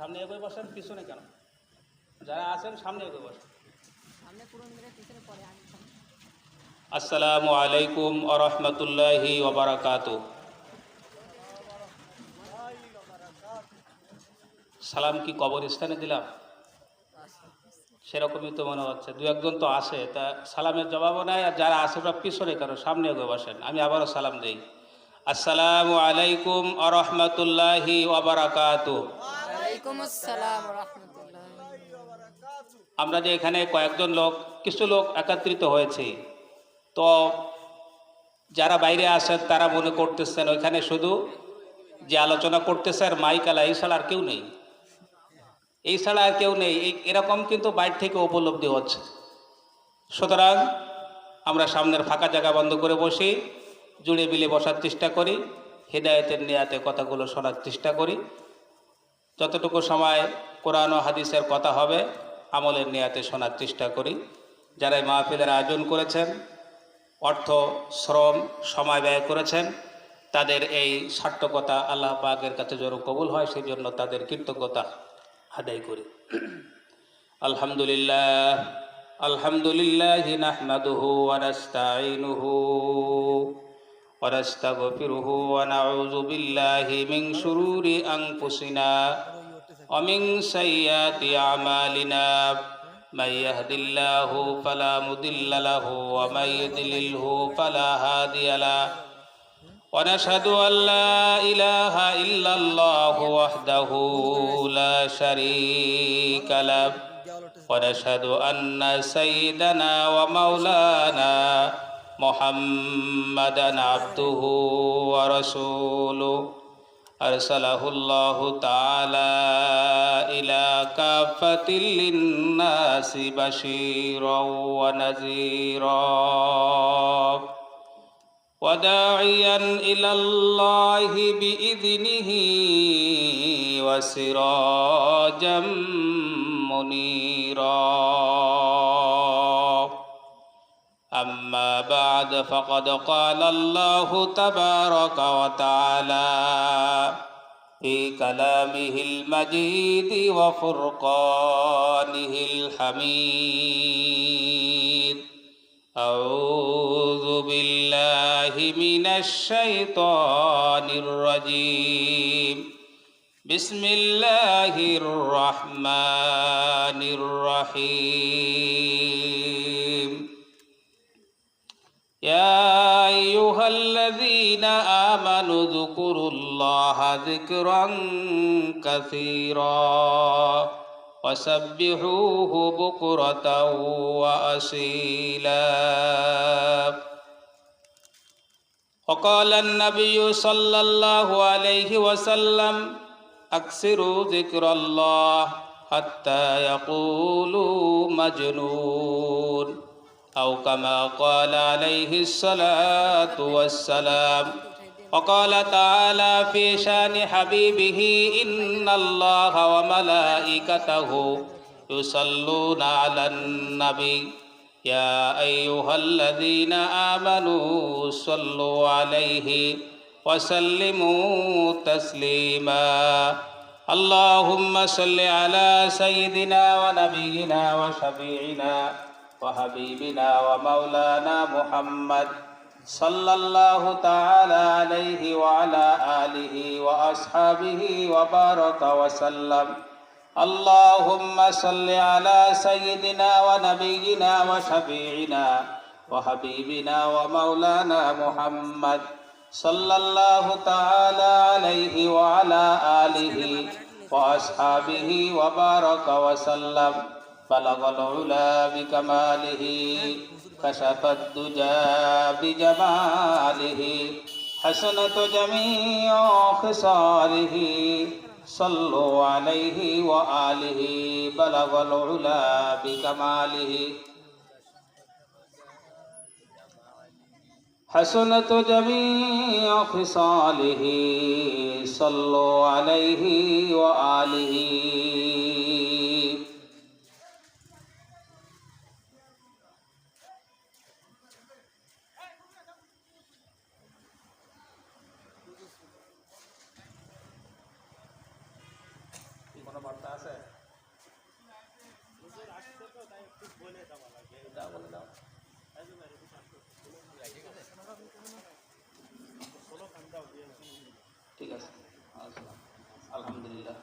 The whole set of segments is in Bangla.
সামনে এগোয় বসেন, পিছনে কেন? যারা আছেন সামনে এগোয় বসেন। আসসালামু আলাইকুম ওয়া রাহমাতুল্লাহি ওয়া বারাকাতুহু। সালাম কি কবরস্থানে দিলাম? সেরকমই তো মনে হচ্ছে। দু একজন তো আসে, তা সালামের জবাবও নাই। আর যারা আসে সব পিছনে কেন, সামনে এগোয় বসেন। আমি আবারও সালাম দিই। আসসালামু আলাইকুম ওয়া রাহমাতুল্লাহি ওয়া বারাকাতুহু। ওয়ালাইকুম আসসালাম ওয়া রাহমাতুল্লাহি ওয়া বারাকাতুহু। আমরা যে এখানে কয়েকজন লোক, কিছু লোক একত্রিত হয়েছি, তো যারা বাইরে আসেন তারা মনে করতেছেন ওইখানে শুধু যে আলোচনা করতেছে আর মাইক আলা, এই ছাড়া আর কেউ নেই, এই ছাড়া আর কেউ নেই, এরকম কিন্তু বাইরে থেকে উপলব্ধি হচ্ছে। সুতরাং আমরা সামনের ফাঁকা জায়গা বন্ধ করে বসি, জুড়ে মিলে বসার চেষ্টা করি, হেদায়েতের নিয়াতে কথাগুলো শোনার চেষ্টা করি। যতটুকু সময় কোরআন ও হাদিসের কথা হবে আমলের নিয়াতে শোনার চেষ্টা করি। যারা এই মাহফিলের আয়োজন করেছেন, অর্থ শ্রম সময় ব্যয় করেছেন, তাদের এই সার্থকতা আল্লাহ পাকের কাছে যেন কবুল হয়, সেই জন্য তাদের কৃতজ্ঞতা আদায় করি। আলহামদুলিল্লাহ, আলহামদুলিল্লাহ নাহমাদুহু ওয়া নাস্তাঈনুহু ওয়া নাস্তাগফিরুহু ওয়া নাউযু বিল্লাহি মিন শুরুরি আনফুসিনা ওয়া মিন সাইয়্যাতি আমালিনা। من يهد الله فلا مضل له ومن يضلله فلا هادي له ونشهد أن لا إله إلا الله وحده لا شريك له ونشهد أن سيدنا ومولانا محمدا عبده ورسوله أرسله الله تعالى إلى كافة للناس بشيرا ونذيرا وداعيا إلى الله بإذنه وسراجا منيرا. أما بعد فقد قال الله تبارك وتعالى في كلامه المجيد وفرقانه الحميد: أعوذ بالله من الشيطان الرجيم. بسم الله الرحمن الرحيم. يا أيها الذين آمنوا اذكروا الله ذكرا كثيرا وسبحوه بكرة وأصيلا. وقال النبي صلى الله عليه وسلم: أكثروا ذكر الله حتى يقولوا مجنون، أو كما قال عليه الصلاة والسلام. وقال تعالى في شان حبيبه: إن الله وملائكته يصلون على النبي يا أيها الذين آمنوا صلوا عليه وسلموا تسليما. اللهم صل على سيدنا ونبينا وشفيعنا وحبيبنا ومولانا محمد صلى الله تعالى عليه وعلى آله وأصحابه وبارك وسلم. اللهم صل على سيدنا ونبينا وشفيعنا وحبيبنا ومولانا محمد صلى الله تعالى عليه وعلى آله وأصحابه وبارك وسلم. بلغ العلا بكماله كشف الدجى بجماله حسنت جميع خصاله صلوا عليه وآله. بلغ العلا بكماله حسنت جميع خصاله صلوا عليه وآله. কোনো বার্তা ব্যবস্থা আছে? দাও, বলে দাও। ঠিক আছে, আলহামদুলিল্লাহ।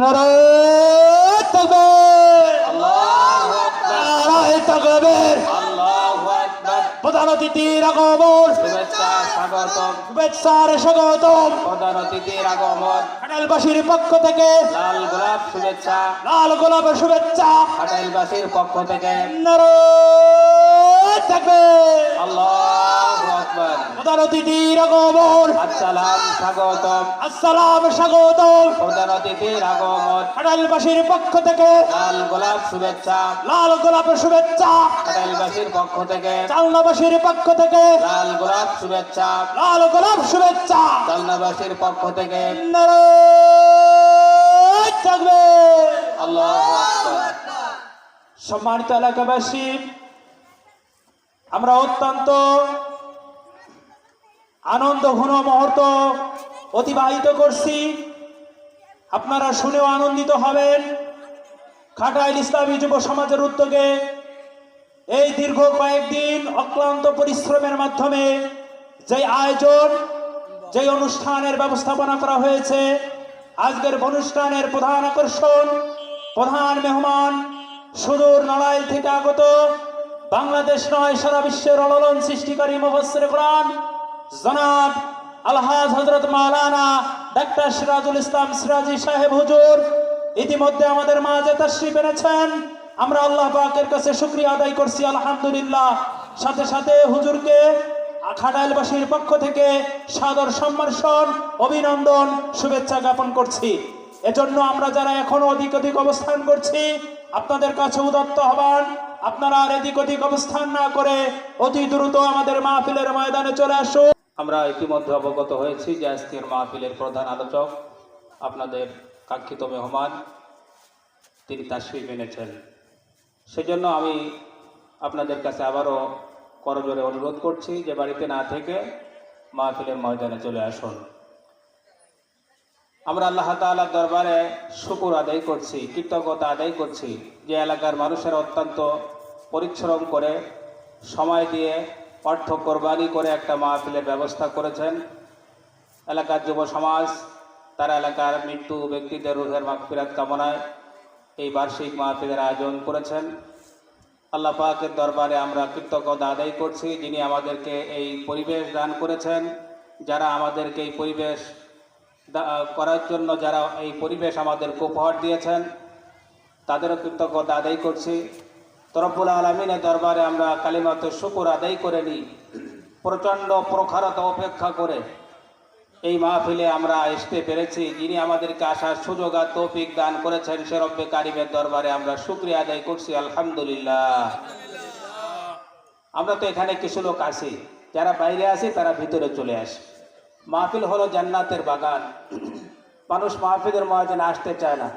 নারায়ে তাকবীর, আল্লাহু আকবার, নারায়ে তাকবীর। আল্লাহু আকবার। প্রধান অতিথির আগমন, শুভেচ্ছা স্বাগতম, শুভেচ্ছার স্বাগতম। প্রধান অতিথির আগমন। ঘাটাইলবাসীর পক্ষ থেকে লাল গোলাপ শুভেচ্ছা, লাল গোলাপের শুভেচ্ছা। ঘাটাইলবাসীর পক্ষ থেকে। নারায়ে তাকবীর, আল্লাহু আকবার। প্রধান অতিথির আগমন, আসসালাম স্বাগতম, আসসালাম স্বাগতম। প্রধান অতিথির আগমন। ঘাটাইলবাসীর পক্ষ থেকে লাল গোলাপ শুভেচ্ছা, লাল গোলাপের শুভেচ্ছা। ঘাটাইলবাসীর পক্ষ থেকে। চালনাবাসীর পক্ষ থেকে লাল গোলাপ শুভেচ্ছা, লাল গোলাপ শুভেচ্ছা। চালনাবাসীর পক্ষ থেকে। নারায়ে তাকবীর। আল্লাহু আকবার। সম্মানিত এলাকাবাসী, আমরা অত্যন্ত আনন্দঘন মুহূর্ত অতিবাহিত করছি। আপনারা শুনেও আনন্দিত হবেন। ঘাটাইল ইসলামী যুব সমাজের উদ্যোগে এই দীর্ঘ কয়েকদিন অক্লান্ত পরিশ্রমের মাধ্যমে যে আয়োজন, যে অনুষ্ঠানের ব্যবস্থাপনা করা হয়েছে, আজকের অনুষ্ঠানের প্রধান আকর্ষণ, প্রধান মেহমান সুদূর নড়াইল থেকে আগত, বাংলাদেশ নয় সারা বিশ্বের অললন সৃষ্টিকারী মুফাসসির কোরআন জনাব আলহাজ হযরত মাওলানা ডাক্তার সিরাজুল ইসলাম সিরাজি সাহেব হুজুর ইতিমধ্যে আমাদের মাঝে তাশরীফ এনেছেন। আমরা আল্লাহ পাকের কাছে শুকরিয়া আদায় করছি, আলহামদুলিল্লাহ। সাথে সাথে হুজুরকে ঘাটাইলবাসীর পক্ষ থেকে সাদর সম্মার্ষণ, অভিনন্দন, শুভেচ্ছা জ্ঞাপন করছি। এজন্য আমরা যারা এখনো অধিক অধিক অবস্থান করছি, আপনাদের কাছে উদাত্ত আহ্বান, আপনারা আর এদিক ওদিক অবস্থান না করে অতি দ্রুত আমাদের মাহফিলের ময়দানে চলে আসুন। আমরা ইতিমধ্যে অবগত হয়েছি যে আজকের মাহফিলের প্রধান আলোচক আপনাদের কাঙ্ক্ষিত মেহমান, তিনি তাশরীফ এনেছেন। সেজন্য আমি আপনাদের কাছে আবারও করজোরে অনুরোধ করছি যে বাড়িতে না থেকে মাহফিলের ময়দানে চলে আসুন। আমরা আল্লাহ তাআলার দরবারে শুকর আদায় করছি, কৃতজ্ঞতা আদায় করছি যে এলাকার মানুষের অত্যন্ত পরিশ্রম করে, সময় দিয়ে, অর্থ কোরবানি করে একটা মাহফিলের ব্যবস্থা করেছেন। এলাকার যুব সমাজ তারা এলাকার মৃত্যু ব্যক্তিদের রুহের মাগফিরাত কামনায় এই বার্ষিক মাহফিলের আয়োজন করেছেন। আল্লাহ পাকের দরবারে আমরা কৃতজ্ঞতা আদায় করছি যিনি আমাদেরকে এই পরিবেশ দান করেছেন, যারা আমাদেরকে এই পরিবেশ করার জন্য যারা এই পরিবেশ আমাদেরকে উপহার দিয়েছেন তাদেরও কৃতজ্ঞতা আদায় করছি। তো রব্বুল আলামিনের দরবারে আমরা কালিমাতে শুকর আদায় করে নিই। প্রচণ্ড প্রখরতা উপেক্ষা করে এই মাহফিলে আমরা আসতে পেরেছি, যিনি আমাদেরকে আসার সুযোগ আর তৌফিক দান করেছেন সে রব্বে কারিমের দরবারে আমরা শুকরিয়া আদায় করছি, আলহামদুলিল্লাহ। আমরা তো এখানে কিছু লোক আছি, যারা বাইরে আছি তারা ভিতরে চলে আসে। মাহফিল হলো জান্নাতের বাগান। মানুষ মাহফিলের ময়দানে আসতে চায় না,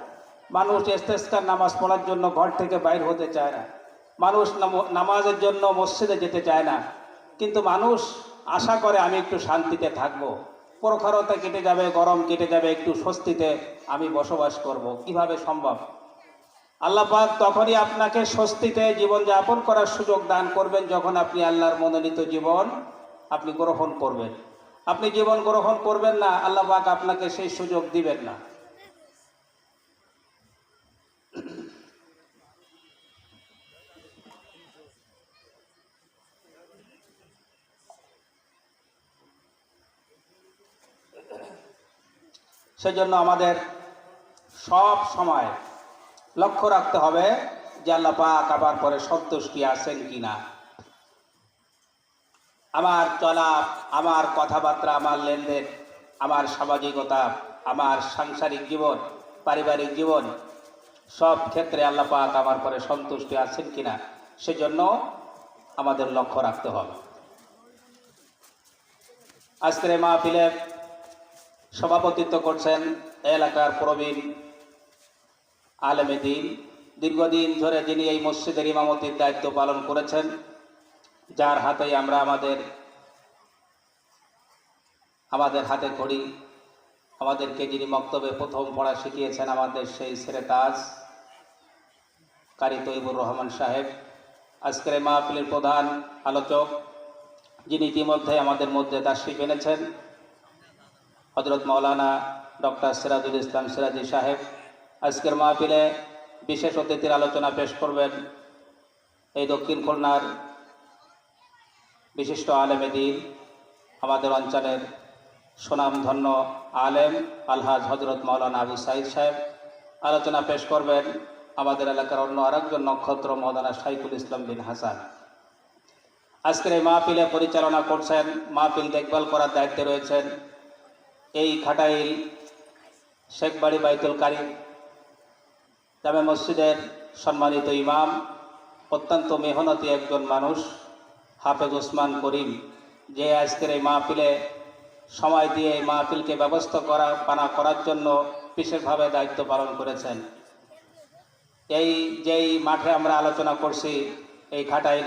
মানুষ ইস্তেসকার নামাজ পড়ার জন্য ঘর থেকে বাইর হতে চায় না, মানুষ নামাজের জন্য মসজিদে যেতে চায় না, কিন্তু মানুষ আশা করে আমি একটু শান্তিতে থাকবো, প্রখরতা কেটে যাবে, গরম কেটে যাবে, একটু স্বস্তিতে আমি বসবাস করব। কিভাবে সম্ভব? আল্লাহ পাক তখনই আপনাকে স্বস্তিতে জীবন যাপন করার সুযোগ দান করবেন যখন আপনি আল্লাহর মনোনীত জীবন আপনি গ্রহণ করবেন। আপনি জীবন গ্রহণ করবেন না, আল্লাহ পাক আপনাকে সেই সুযোগ দিবেন না। সেজন্য আমাদের সব সময় লক্ষ্য রাখতে হবে যে আল্লাহ পাক আবার পরে সন্তুষ্টি আছেন কিনা। আমার চলা, আমার কথাবার্তা, আমার লেনদেন, আমার সামাজিকতা, আমার সাংসারিক জীবন, পারিবারিক জীবন, সব ক্ষেত্রে আল্লাহ পাক আমার পরে সন্তুষ্টি আছেন কিনা সেজন্য আমাদের লক্ষ্য রাখতে হবে। আজকের এই মাহফিলে সভাপতিত্ব করছেন এলাকার প্রবীণ আলেমে দ্বীন, দীর্ঘদিন ধরে যিনি এই মসজিদের ইমামতির দায়িত্ব পালন করেছেন, যার হাতেই আমরা আমাদের আমাদের হাতে খড়ি, আমাদেরকে যিনি মক্তবে প্রথম পড়া শিখিয়েছেন আমাদের সেই সেরেতাজ কারি তৈবুর রহমান সাহেব, আজকের এই মাহফিলের প্রধান আলোচক যিনি ইতিমধ্যে আমাদের মধ্যে তাশরিফ এনেছেন হযরত মাওলানা ডক্টর সিরাজুল ইসলাম সিরাজি সাহেব, আজকের মাহফিলে বিশেষ অতিথির আলোচনা পেশ করবেন এই দক্ষিণ খুলনার বিশিষ্ট আলেমে দ্বীন, আমাদের অঞ্চলের সুনামধন্য আলেম আলহাজ হযরত মাওলানা আবু সাইদ সাহেব। আলোচনা পেশ করবেন আমাদের এলাকার অন্য আরেকজন নক্ষত্র মাওলানা শাইখুল ইসলাম বিন হাসান। আজকের এই মাহফিলে পরিচালনা করছেন, মাহফিল দেখভাল করার দায়িত্বে রয়েছেন এই ঘাটাইল শেখবাড়ি বাইতুল কারিম জামে মসজিদের সম্মানিত ইমাম, অত্যন্ত মেহনতি একজন মানুষ হাফেজ ওসমান করিম, যে আজকের এই মাহফিলে সময় দিয়ে এই মাহফিলকে ব্যবস্থাপনা করার জন্য বিশেষভাবে দায়িত্ব পালন করেছেন। যেই মাঠে আমরা আলোচনা করছি এই ঘাটাইল